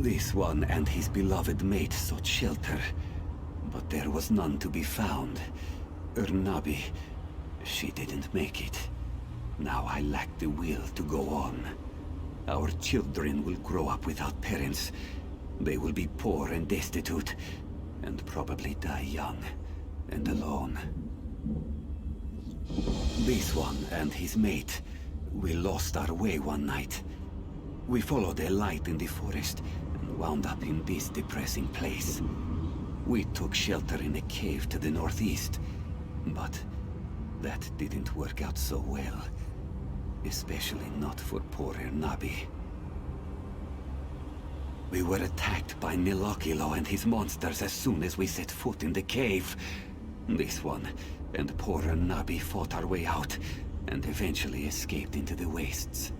This one and his beloved mate sought shelter, but there was none to be found. Urnabi, she didn't make it. Now I lack the will to go on. Our children will grow up without parents. They will be poor and destitute, and probably die young and alone. This one and his mate, we lost our way one night. We followed a light in the forest and wound up in this depressing place. We took shelter in a cave to the northeast, but that didn't work out so well. Especially not for poor Urnabi. We were attacked by Nilokilo and his monsters as soon as we set foot in the cave. This one and poor Urnabi fought our way out and eventually escaped into the wastes.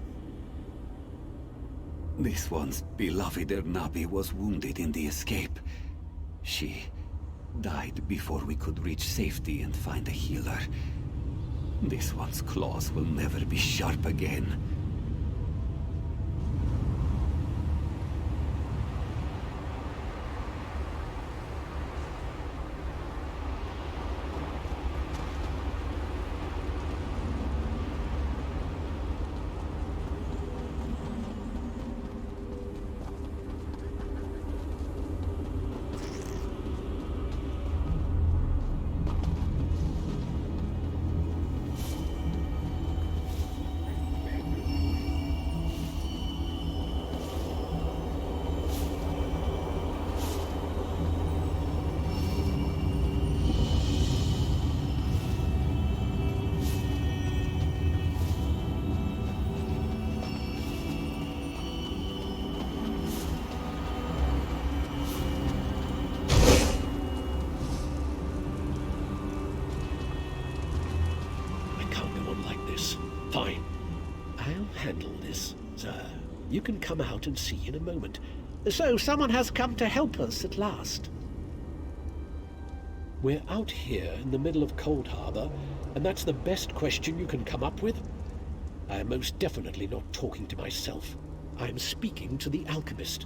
This one's beloved Urnabi was wounded in the escape. She died before we could reach safety and find a healer. This one's claws will never be sharp again. Fine. I'll handle this, sir. You can come out and see in a moment. So, someone has come to help us at last. We're out here in the middle of Coldharbour, and that's the best question you can come up with? I am most definitely not talking to myself. I am speaking to the alchemist.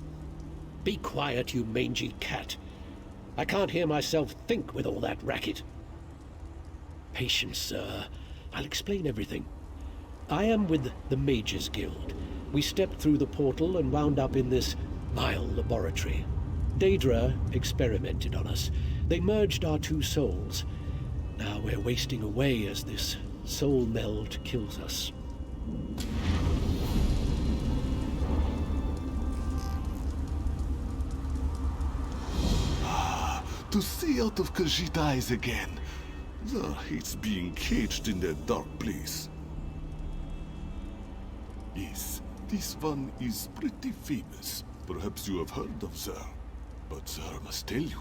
Be quiet, you mangy cat. I can't hear myself think with all that racket. Patience, sir. I'll explain everything. I am with the Mages Guild. We stepped through the portal and wound up in this vile laboratory. Daedra experimented on us. They merged our two souls. Now we're wasting away as this soul meld kills us. To see out of Khajiit eyes again. Zar hates being caged in that dark place. Yes, this one is pretty famous. Perhaps you have heard of Zar. But Zar must tell you,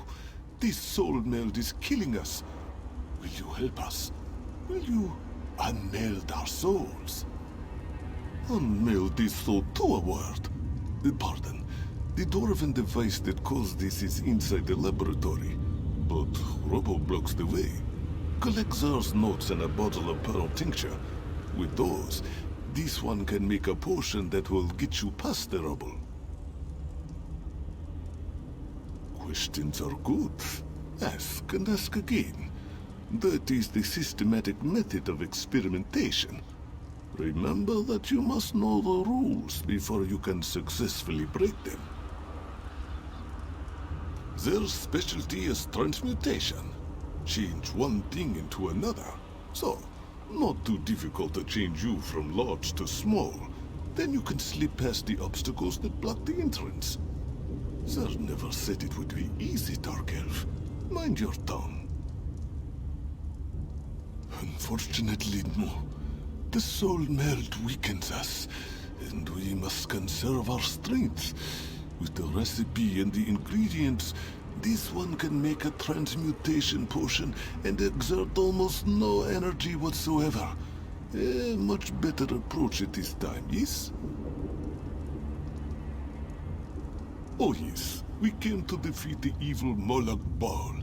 this soul meld is killing us. Will you help us? Will you unmeld our souls? Unmeld is so to a word. Pardon. The dwarven device that caused this is inside the laboratory. But Robo blocks the way. Collect Zar's notes and a bottle of pearl tincture. With those, this one can make a potion that will get you past the rubble. Questions are good. Ask and ask again. That is the systematic method of experimentation. Remember that you must know the rules before you can successfully break them. Their specialty is transmutation. Change one thing into another. So, not too difficult to change you from large to small. Then you can slip past the obstacles that block the entrance. Zar never said it would be easy, Dark Elf. Mind your tongue. Unfortunately, no. The soul meld weakens us, and we must conserve our strength. With the recipe and the ingredients, this one can make a transmutation potion and exert almost no energy whatsoever. A much better approach at this time, yes? Oh yes, we came to defeat the evil Moloch Baal.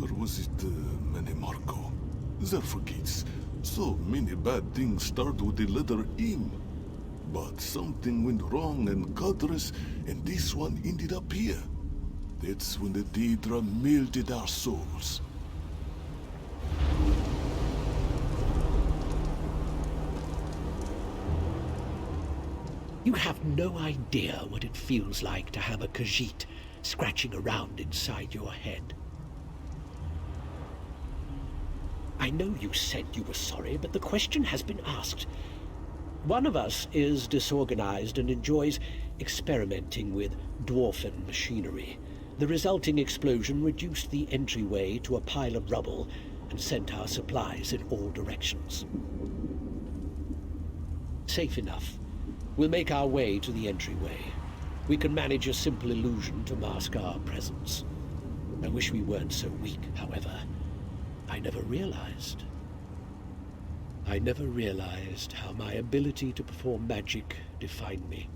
Or was it Manemarco? Zar forgets. So many bad things start with the letter M. But something went wrong and Godress and this one ended up here. That's when the Daedra melted our souls. You have no idea what it feels like to have a Khajiit scratching around inside your head. I know you said you were sorry, but the question has been asked. One of us is disorganized and enjoys experimenting with dwarfen machinery. The resulting explosion reduced the entryway to a pile of rubble and sent our supplies in all directions. Safe enough. We'll make our way to the entryway. We can manage a simple illusion to mask our presence. I wish we weren't so weak, however. I never realized how my ability to perform magic defined me.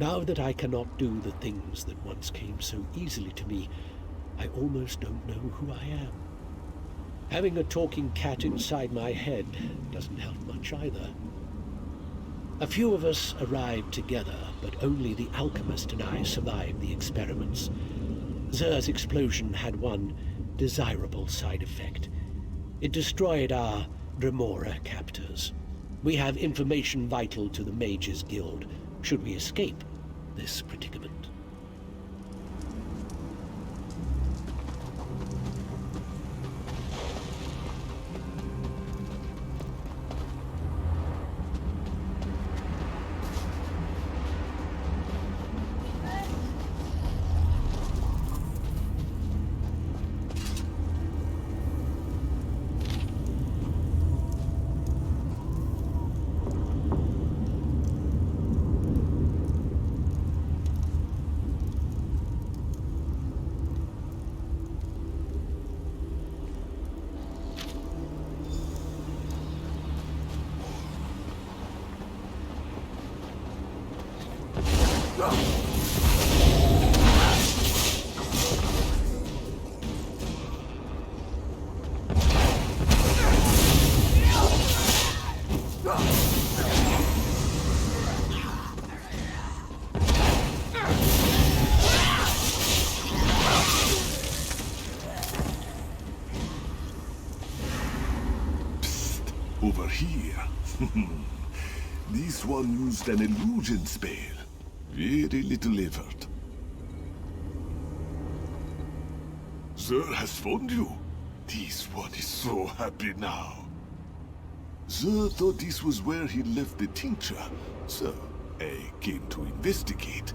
Now that I cannot do the things that once came so easily to me, I almost don't know who I am. Having a talking cat inside my head doesn't help much either. A few of us arrived together, but only the alchemist and I survived the experiments. Xur's explosion had one desirable side effect. It destroyed our Dremora captors. We have information vital to the Mages Guild, should we escape this predicament. Over here. This one used an illusion spell. Very little effort. Xur has found you. This one is so happy now. Xur thought this was where he left the tincture, so I came to investigate.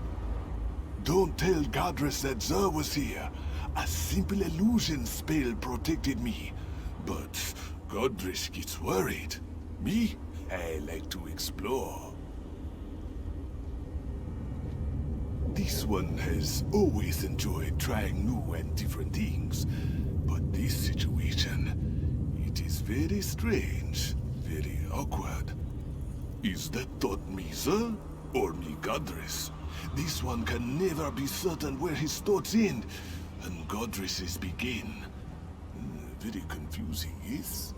Don't tell Godress that Xur was here. A simple illusion spell protected me. But Godress gets worried. Me? I like to explore. This one has always enjoyed trying new and different things. But this situation, it is very strange, very awkward. Is that thought me, Xur? Or me, Godress? This one can never be certain where his thoughts end, and Godress's begin. Very confusing, yes?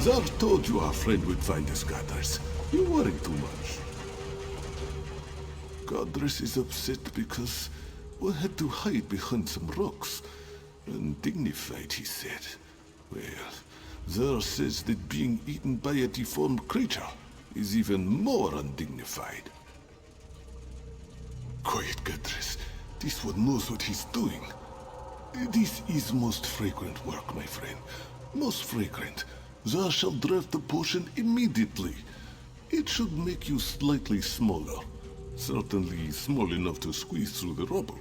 Zar told you our friend would find us, Godress. You worry too much. Godress is upset because we had to hide behind some rocks. Undignified, he said. Well, Zar says that being eaten by a deformed creature is even more undignified. Quiet, Godress. This one knows what he's doing. This is most fragrant work, my friend. Most fragrant. Zar shall draft the potion immediately. It should make you slightly smaller. Certainly small enough to squeeze through the rubble.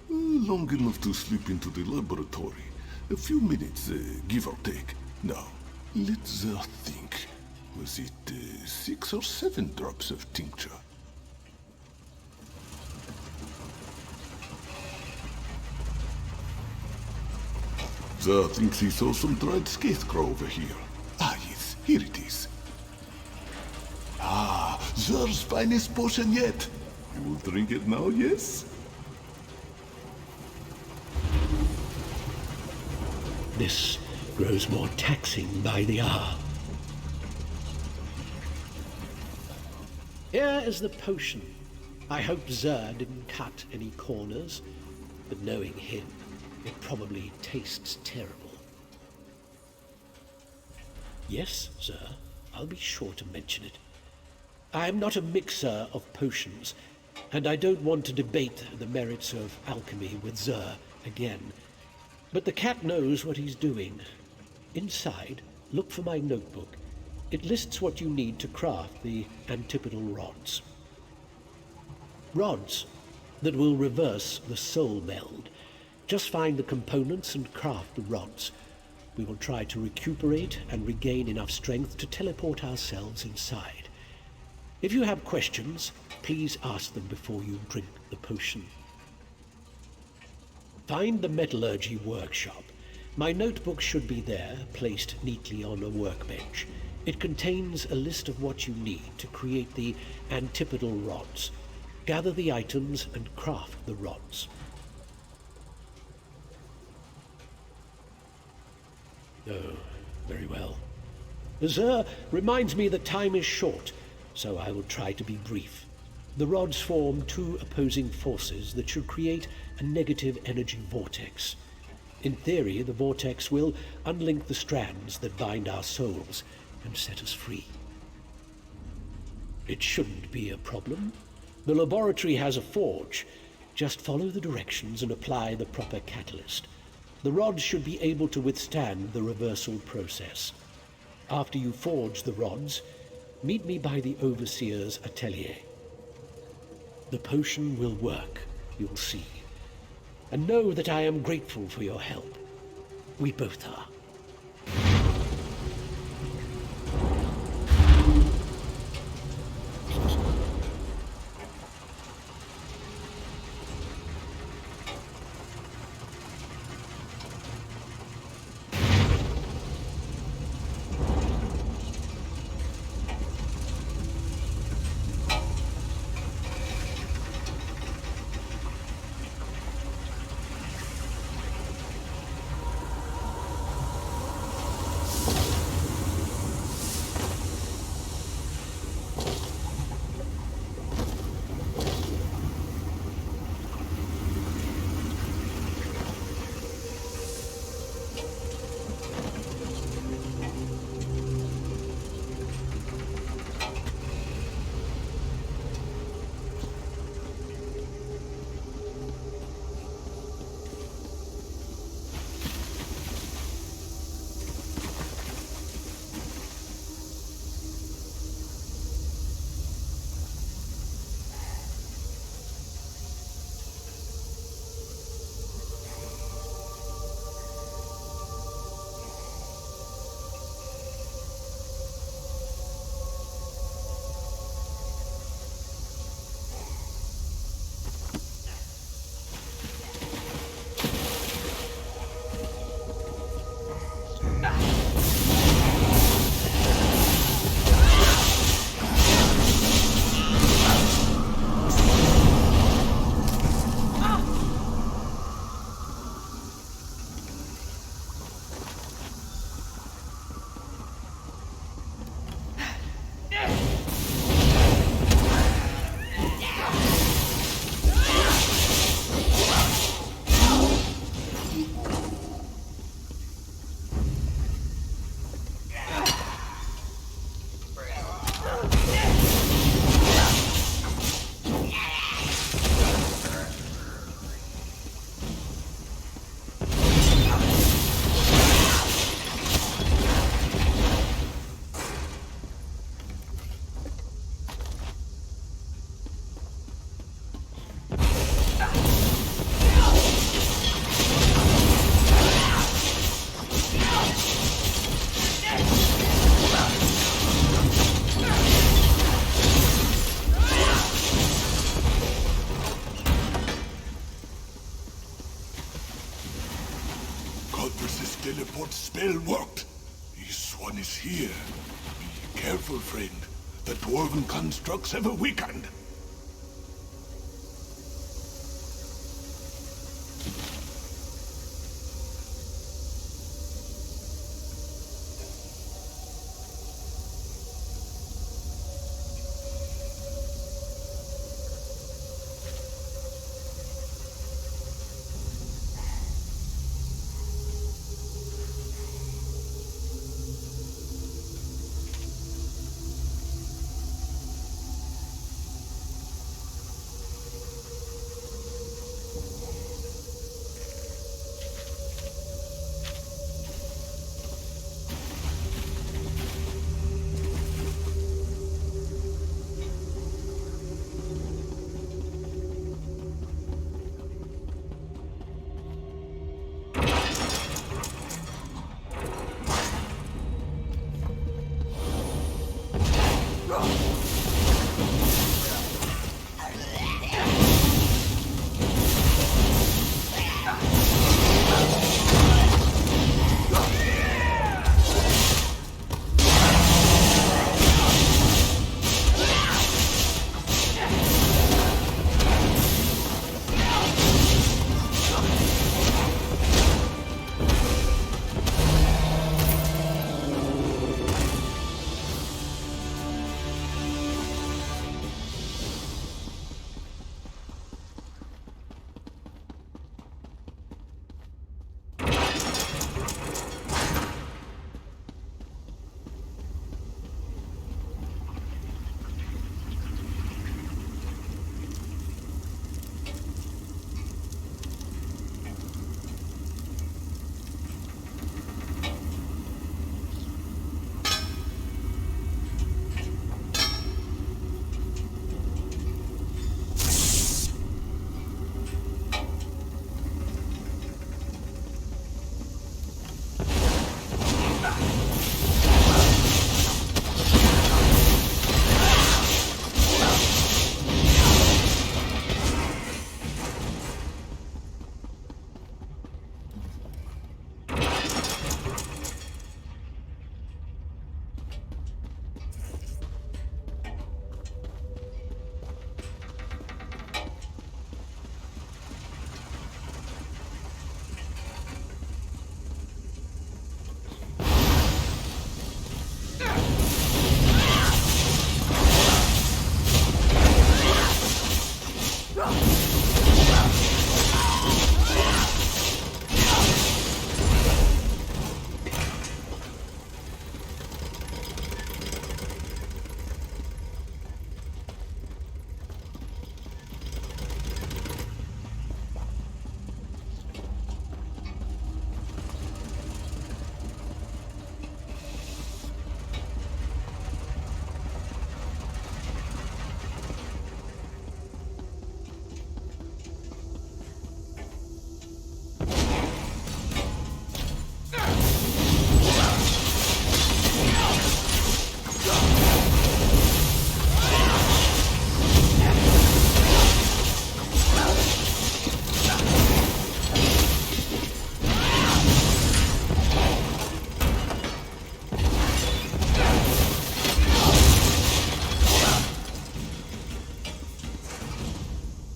Long enough to slip into the laboratory. A few minutes, give or take. Now, let Zar think. Was it 6 or 7 drops of tincture? Zar thinks he saw some dried scarecrow over here. Ah, yes, here it is. Ah, Zar's finest potion yet. You will drink it now, yes? This grows more taxing by the hour. Here is the potion. I hope Zer didn't cut any corners, but knowing him, it probably tastes terrible. Yes, Zer, I'll be sure to mention it. I am not a mixer of potions, and I don't want to debate the merits of alchemy with Zer again. But the cat knows what he's doing. Inside, look for my notebook. It lists what you need to craft the antipodal rods. Rods that will reverse the soul meld. Just find the components and craft the rods. We will try to recuperate and regain enough strength to teleport ourselves inside. If you have questions, please ask them before you drink the potion. Find the metallurgy workshop. My notebook should be there, placed neatly on a workbench. It contains a list of what you need to create the antipodal rods. Gather the items and craft the rods. Oh, very well. Zer reminds me that time is short, so I will try to be brief. The rods form 2 opposing forces that should create a negative energy vortex. In theory, the vortex will unlink the strands that bind our souls and set us free. It shouldn't be a problem. The laboratory has a forge. Just follow the directions and apply the proper catalyst. The rods should be able to withstand the reversal process. After you forge the rods, meet me by the Overseer's atelier. The potion will work, you'll see. And know that I am grateful for your help. We both are. Huntress's teleport spell worked. This one is here. Be careful, friend. The dwarven constructs have weakened.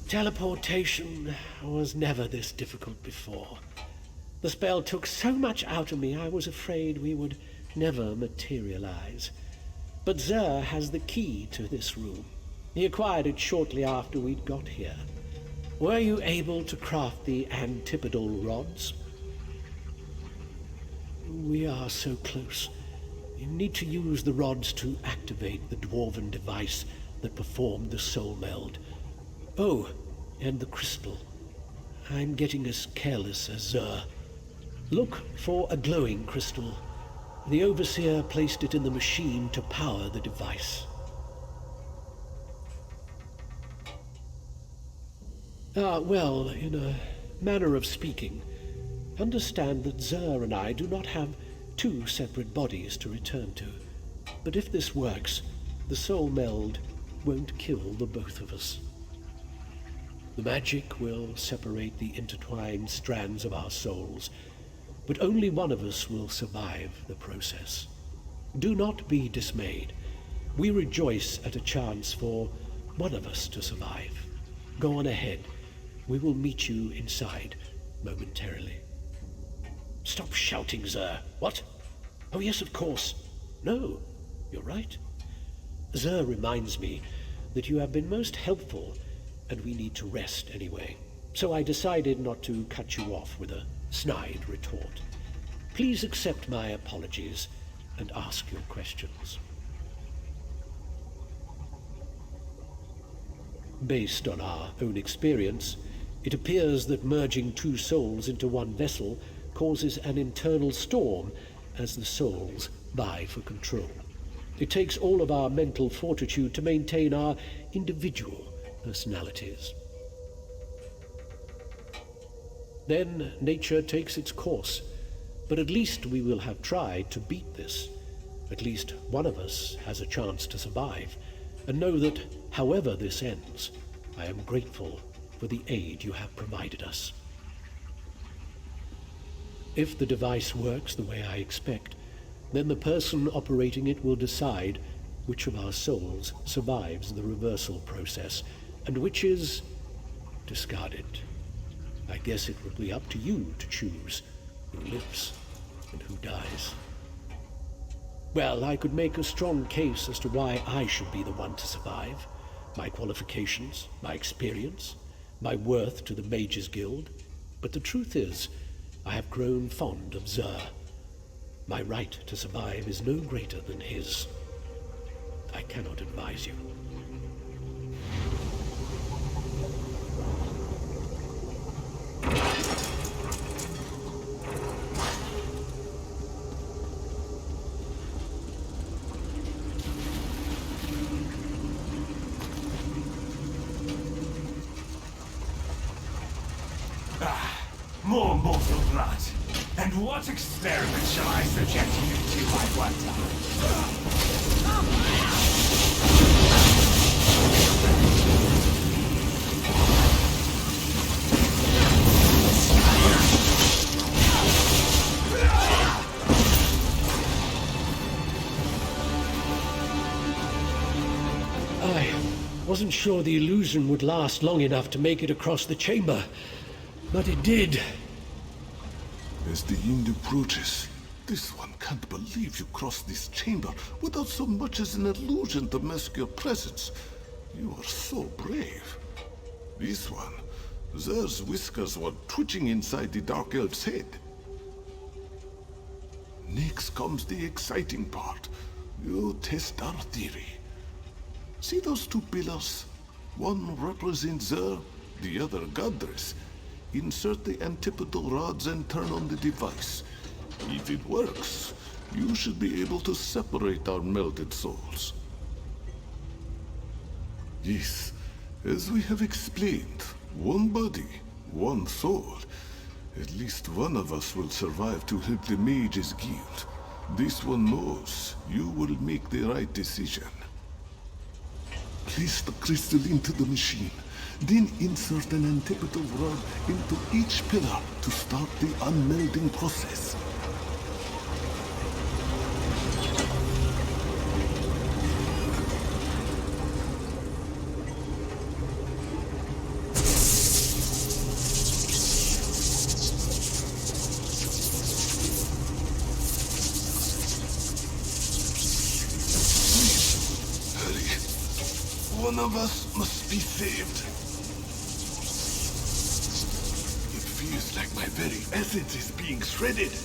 Teleportation was never this difficult before. The spell took so much out of me I was afraid we would never materialize. But Zer has the key to this room. He acquired it shortly after we'd got here. Were you able to craft the antipodal rods? We are so close. You need to use the rods to activate the dwarven device that performed the soul meld. Oh, and the crystal. I'm getting as careless as Zer. Look for a glowing crystal. The Overseer placed it in the machine to power the device. Well, in a manner of speaking, understand that Zer and I do not have two separate bodies to return to. But if this works, the soul meld won't kill the both of us. The magic will separate the intertwined strands of our souls, but only one of us will survive the process. Do not be dismayed. We rejoice at a chance for one of us to survive. Go on ahead. We will meet you inside momentarily. Stop shouting, Zer. What? Oh yes, of course. No, you're right. Zer reminds me that you have been most helpful, and we need to rest anyway. So I decided not to cut you off with a snide retort. Please accept my apologies and ask your questions. Based on our own experience, it appears that merging two souls into one vessel causes an internal storm as the souls vie for control. It takes all of our mental fortitude to maintain our individual personalities. Then nature takes its course, but at least we will have tried to beat this. At least one of us has a chance to survive, and know that, however this ends, I am grateful for the aid you have provided us. If the device works the way I expect, then the person operating it will decide which of our souls survives the reversal process, and which is discarded. I guess it will be up to you to choose who lives and who dies. Well, I could make a strong case as to why I should be the one to survive. My qualifications, my experience, my worth to the Mages Guild. But the truth is, I have grown fond of Zer. My right to survive is no greater than his. I cannot advise you. More mortal blood. And what experiment shall I subject you to, I wonder? I wasn't sure the illusion would last long enough to make it across the chamber, but it did. As the end approaches, this one can't believe you crossed this chamber without so much as an illusion to mask your presence. You are so brave. This one, Zer's whiskers were twitching inside the Dark Elf's head. Next comes the exciting part. You test our theory. See those two pillars? One represents Zer, the other Godress. Insert the antipodal rods and turn on the device. If it works, you should be able to separate our melted souls. Yes, as we have explained, one body, one soul. At least one of us will survive to help the Mages Guild. This one knows you will make the right decision. Place the crystal into the machine. Then insert an antipodal rod into each pillar to start the unmelding process. Hurry. One of us must be saved. Feels like my very essence is being shredded.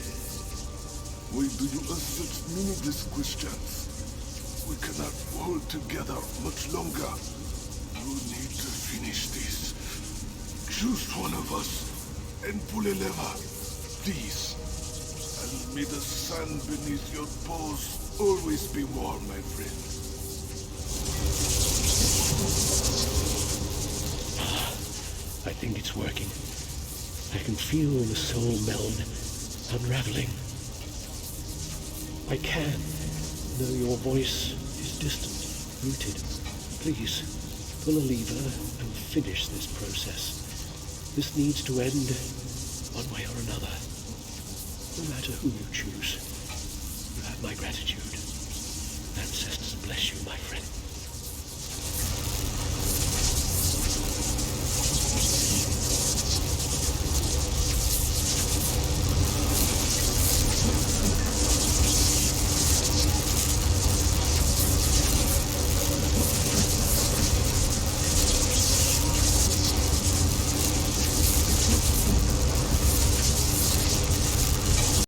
Why do you ask such meaningless questions? We cannot hold together much longer. You need to finish this. Choose one of us and pull a lever, please. And may the sand beneath your paws always be warm, my friend. I think it's working. I can feel the soul meld unraveling. I can, though your voice is distant, rooted. Please, pull a lever and finish this process. This needs to end one way or another. No matter who you choose, you have my gratitude. Ancestors bless you, my friend.